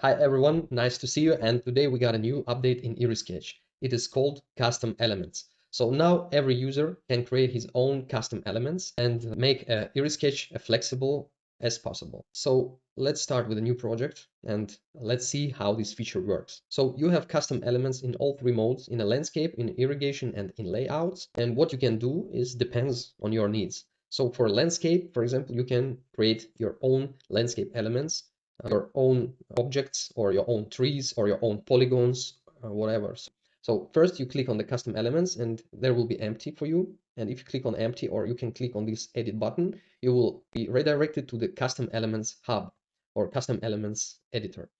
Hi everyone, nice to see you, and today we got a new update in IRRISketch. It is called custom elements. So now every user can create his own custom elements and make IRRISketch as flexible as possible. So let's start with a new project and let's see how this feature works. So you have custom elements in all three modes, in a landscape, in irrigation, and in layouts. And what you can do is depends on your needs. So for landscape, for example, you can create your own landscape elements, your own objects or your own trees or your own polygons or whatever. So first you click on the custom elements and there will be empty for you. And if you click on empty, or you can click on this edit button, you will be redirected to the custom elements hub or custom elements editor.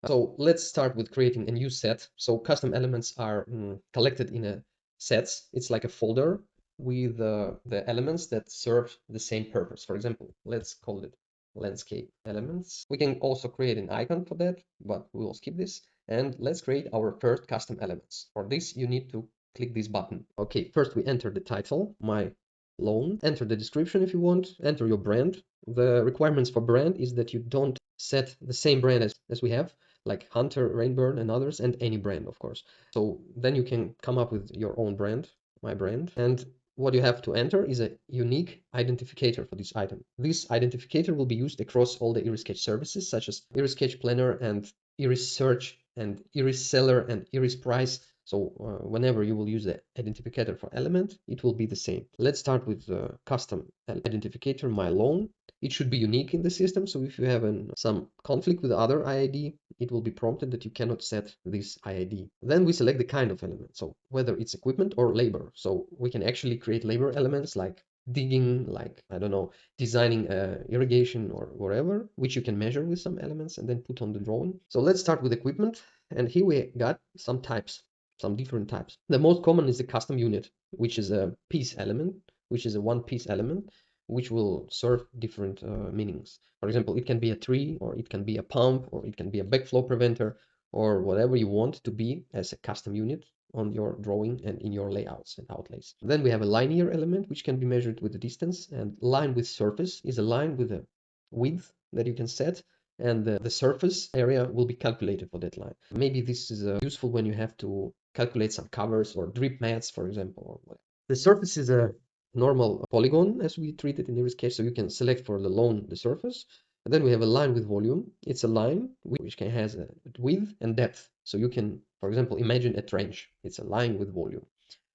So let's start with creating a new set. So custom elements are collected in a sets. It's like a folder with the elements that serve the same purpose. For example, let's call it landscape elements. We can also create an icon for that, but we will skip this. And let's create our first custom elements. For this, you need to click this button. Okay, first we enter the title, my lawn. Enter the description if you want. Enter your brand. The requirements for brand is that you don't set the same brand as we have, like Hunter, Rainburn, and others, and any brand, of course. So then you can come up with your own brand, my brand. And what you have to enter is a unique identifier for this item. This identifier will be used across all the IRRISketch services, such as IRRISketch Planner and Iris Search and Iris Seller and Iris Price. So whenever you will use the identifier for element, it will be the same. Let's start with the custom identifier, my lawn. It should be unique in the system. So if you have some conflict with other IID, it will be prompted that you cannot set this IID. Then we select the kind of element. So whether it's equipment or labor. So we can actually create labor elements like digging, like, I don't know, designing irrigation or whatever, which you can measure with some elements and then put on the drawing. So let's start with equipment. And here we got some types, some different types. The most common is the custom unit, which is a piece element, which is a one-piece element, which will serve different meanings. For example, it can be a tree, or it can be a pump, or it can be a backflow preventer, or whatever you want to be as a custom unit on your drawing and in your layouts and outlays. Then we have a linear element, which can be measured with the distance, and line with surface is a line with a width that you can set, and the surface area will be calculated for that line. Maybe this is useful when you have to calculate some covers or drip mats, for example, or whatever. The surface is a normal polygon as we treat it in IRRISketch, so you can select for the lawn the surface. And then we have a line with volume. It's a line which has a width and depth. So you can, for example, imagine a trench. It's a line with volume.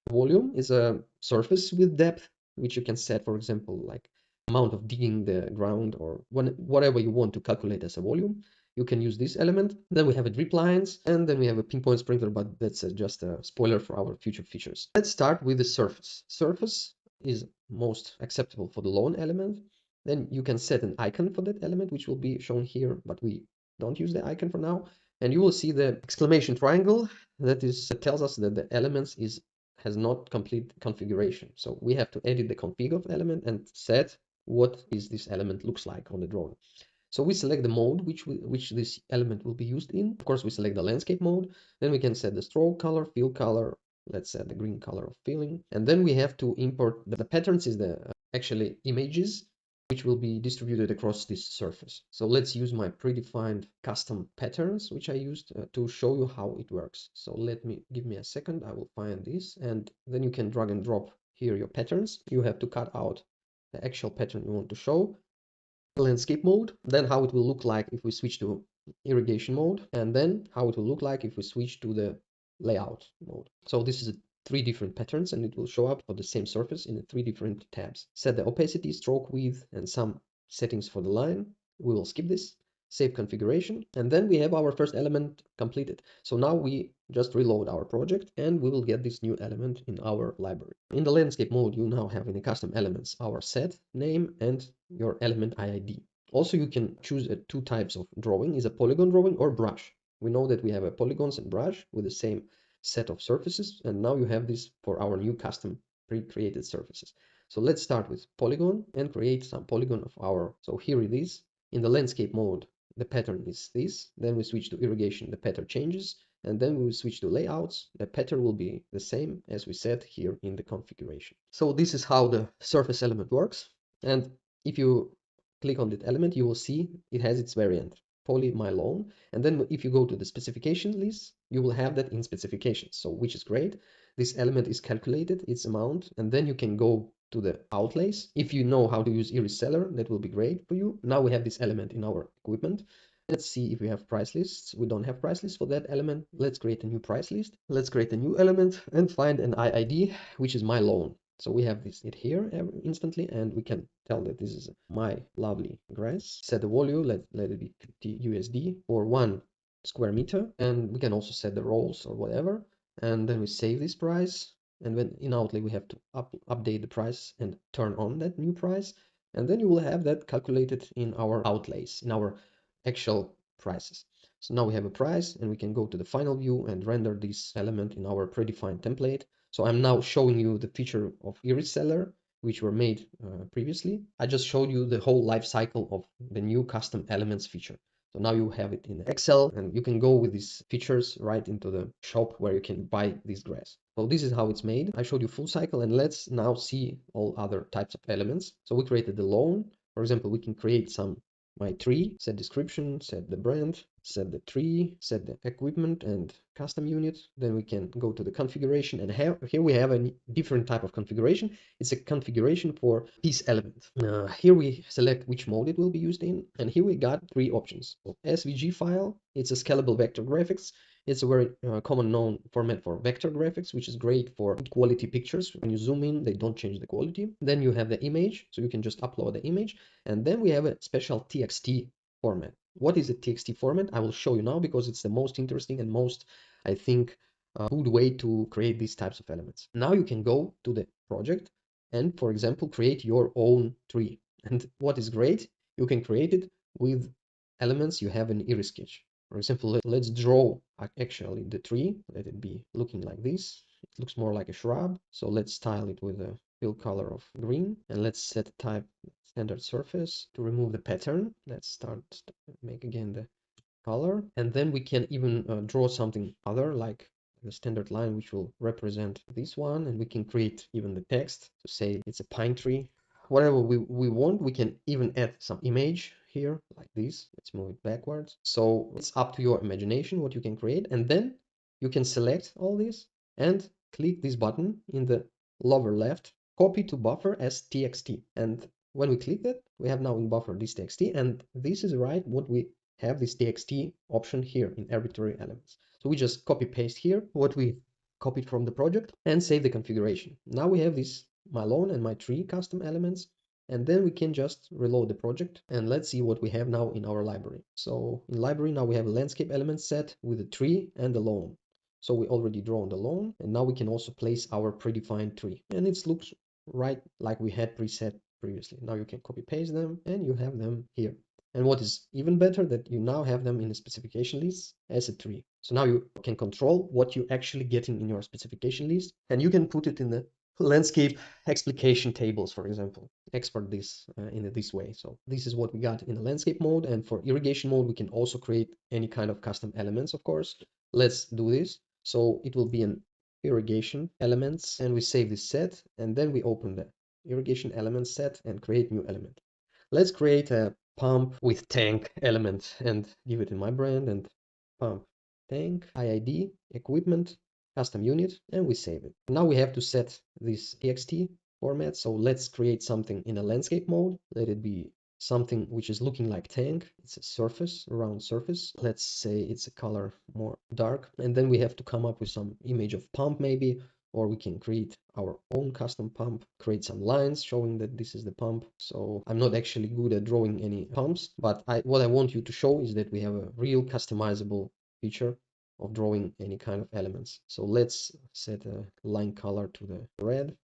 Volume is a surface with depth, which you can set, for example, like amount of digging the ground or whatever you want to calculate as a volume. You can use this element. Then we have a drip lines, and then we have a pinpoint sprinkler, but that's just a spoiler for our future features. Let's start with the surface. Surface is most acceptable for the lawn element. Then you can set an icon for that element, which will be shown here, but we don't use the icon for now. And you will see the exclamation triangle that tells us that the elements has not complete configuration. So we have to edit the config of element and set what is this element looks like on the drawing. So we select the mode which this element will be used in. Of course, we select the landscape mode. Then we can set the stroke color, fill color. Let's set the green color of filling. And then we have to import the patterns is the actually images which will be distributed across this surface. So let's use my predefined custom patterns, which I used to show you how it works. So give me a second. I will find this, and then you can drag and drop here your patterns. You have to cut out the actual pattern you want to show. Landscape mode, then how it will look like if we switch to irrigation mode, and then how it will look like if we switch to the layout mode. So this is three different patterns, and it will show up for the same surface in the three different tabs. Set the opacity, stroke width, and some settings for the line. We will skip this. Save configuration, and then we have our first element completed. So now we just reload our project and we will get this new element in our library. In the landscape mode, you now have in the custom elements our set name and your element IID. Also, you can choose two types of drawing, is a polygon drawing or brush. We know that we have a polygons and brush with the same set of surfaces, and now you have this for our new custom pre-created surfaces. So let's start with polygon and create some polygon of our, so here it is. In the landscape mode, the pattern is this. Then we switch to irrigation, the pattern changes, and then we will switch to layouts. The pattern will be the same as we set here in the configuration. So this is how the surface element works. And if you click on that element, you will see it has its variant. polymylone. And then if you go to the specification list, you will have that in specifications, so which is great. This element is calculated, its amount, and then you can go to the outlays. If you know how to use IRRISseller, that will be great for you. Now we have this element in our equipment. Let's see if we have price lists. We don't have price lists for that element. Let's create a new price list. Let's create a new element and find an IID, which is my loan. So we have it here instantly, and we can tell that this is my lovely grass. Set the volume, let it be 50 USD for 1 square meter. And we can also set the roles or whatever. And then we save this price. And when in Outlay, we have to update the price and turn on that new price. And then you will have that calculated in our outlays, in our actual prices. So now we have a price, and we can go to the final view and render this element in our predefined template. So I'm now showing you the feature of IRRISseller, which were made previously. I just showed you the whole life cycle of the new custom elements feature. So now you have it in Excel, and you can go with these features right into the shop where you can buy this grass. So this is how it's made. I showed you full cycle, and let's now see all other types of elements. So we created the loan. For example, we can create my tree, set description, set the brand, set the tree, set the equipment and custom unit. Then we can go to the configuration, and here we have a different type of configuration. It's a configuration for piece element. Here we select which mode it will be used in, and here we got 3 options. So SVG file, it's a scalable vector graphics. It's a very common known format for vector graphics, which is great for good quality pictures. When you zoom in, they don't change the quality. Then you have the image, so you can just upload the image. And then we have a special TXT format. What is a TXT format? I will show you now, because it's the most interesting and most, I think, good way to create these types of elements. Now you can go to the project and, for example, create your own tree. And what is great, you can create it with elements you have in IRRISketch. For example, let's draw actually the tree. Let it be looking like this. It looks more like a shrub. So let's style it with a fill color of green, and let's set type standard surface. To remove the pattern, let's make again the color, and then we can even draw something other, like the standard line, which will represent this one, and we can create even the text to say it's a pine tree. Whatever we want, we can even add some image here like this. Let's move it backwards. So it's up to your imagination what you can create, and then you can select all this and click this button in the lower left, copy to buffer as txt. And when we click that, we have now in buffer this txt, and this is right what we have this txt option here in arbitrary elements. So we just copy paste here what we copied from the project and save the configuration. Now we have this my loan and my tree custom elements, and then we can just reload the project, and let's see what we have now in our library. So in library now we have a landscape element set with the tree and the loan. So we already drawn the loan, and now we can also place our predefined tree, and it looks right like we had preset previously. Now you can copy paste them and you have them here. And what is even better, that you now have them in the specification list as a tree. So now you can control what you're actually getting in your specification list, and you can put it in the landscape explication tables, for example. Export this in this way. So this is what we got in the landscape mode, and for irrigation mode, we can also create any kind of custom elements, of course. Let's do this. So it will be an irrigation elements, and we save this set, and then we open the irrigation elements set and create new element. Let's create a pump with tank element and give it in my brand, and pump tank IID equipment custom unit, and we save it. Now we have to set this txt format. So let's create something in a landscape mode. Let it be something which is looking like tank. It's a surface, a round surface. Let's say it's a color more dark, and then we have to come up with some image of pump maybe, or we can create our own custom pump, create some lines showing that this is the pump. So I'm not actually good at drawing any pumps, but what I want you to show is that we have a real customizable feature of drawing any kind of elements. So let's set a line color to the red.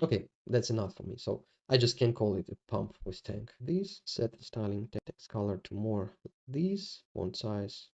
Okay, that's enough for me. So I just can call it a pump with tank. These set the styling text color to more these, font size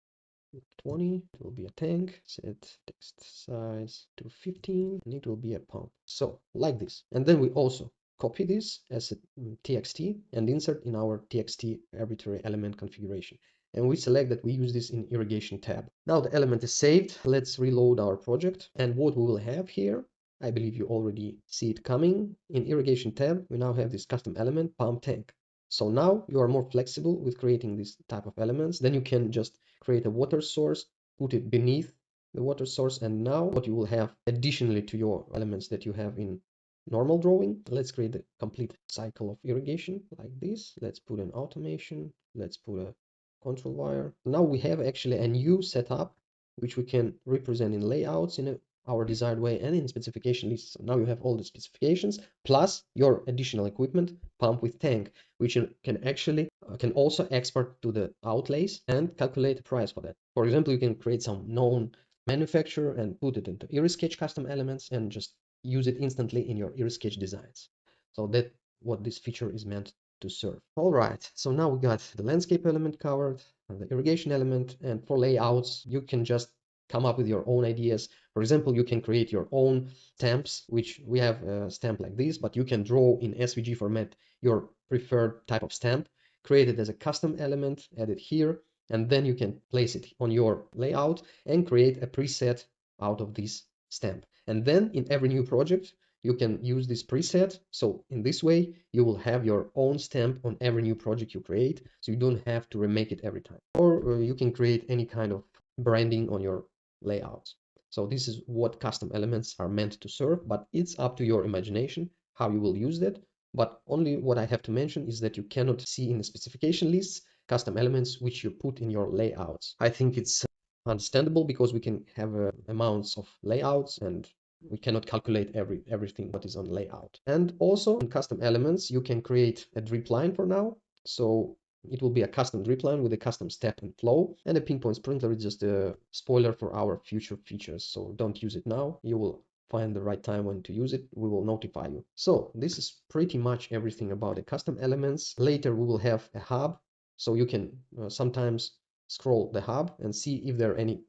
20, it will be a tank. Set text size to 15, and it will be a pump. So like this. And then we also copy this as a txt and insert in our txt arbitrary element configuration. And we select that we use this in irrigation tab. Now the element is saved. Let's reload our project. And what we will have here, I believe you already see it coming. In irrigation tab, we now have this custom element pump tank. So now you are more flexible with creating this type of elements. Then you can just create a water source, put it beneath the water source, and now what you will have additionally to your elements that you have in normal drawing. Let's create the complete cycle of irrigation like this. Let's put an automation. Let's put a control wire. Now we have actually a new setup which we can represent in layouts in our desired way and in specification lists. So now you have all the specifications plus your additional equipment, pump with tank, which you can actually can also export to the outlays and calculate the price for that. For example, you can create some known manufacturer and put it into IRRISketch custom elements and just use it instantly in your IRRISketch designs. So that's what this feature is meant to serve. All right, so now we got the landscape element covered, the irrigation element, and for layouts, you can just come up with your own ideas. For example, you can create your own stamps, which we have a stamp like this, but you can draw in SVG format your preferred type of stamp, create it as a custom element, add it here, and then you can place it on your layout and create a preset out of this stamp. And then in every new project, you can use this preset. So in this way, you will have your own stamp on every new project you create. So you don't have to remake it every time. Or you can create any kind of branding on your layouts. So this is what custom elements are meant to serve, but it's up to your imagination how you will use that. But only what I have to mention is that you cannot see in the specification lists custom elements which you put in your layouts. I think it's understandable because we can have amounts of layouts and we cannot calculate everything what is on layout. And also in custom elements, you can create a drip line for now. So it will be a custom drip line with a custom step and flow, and a pinpoint sprinkler is just a spoiler for our future features. So don't use it now. You will find the right time when to use it. We will notify you. So this is pretty much everything about the custom elements. Later we will have a hub, so you can sometimes scroll the hub and see if there are any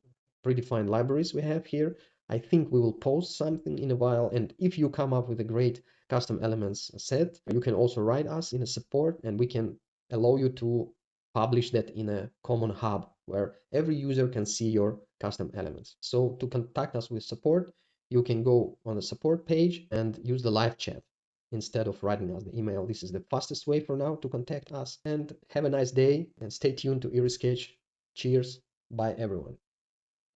predefined libraries we have here. I think we will post something in a while, and if you come up with a great custom elements set, you can also write us in a support and we can allow you to publish that in a common hub where every user can see your custom elements. So to contact us with support, you can go on the support page and use the live chat instead of writing us the email. This is the fastest way for now to contact us. And have a nice day and stay tuned to IRRISketch. Cheers. Bye everyone.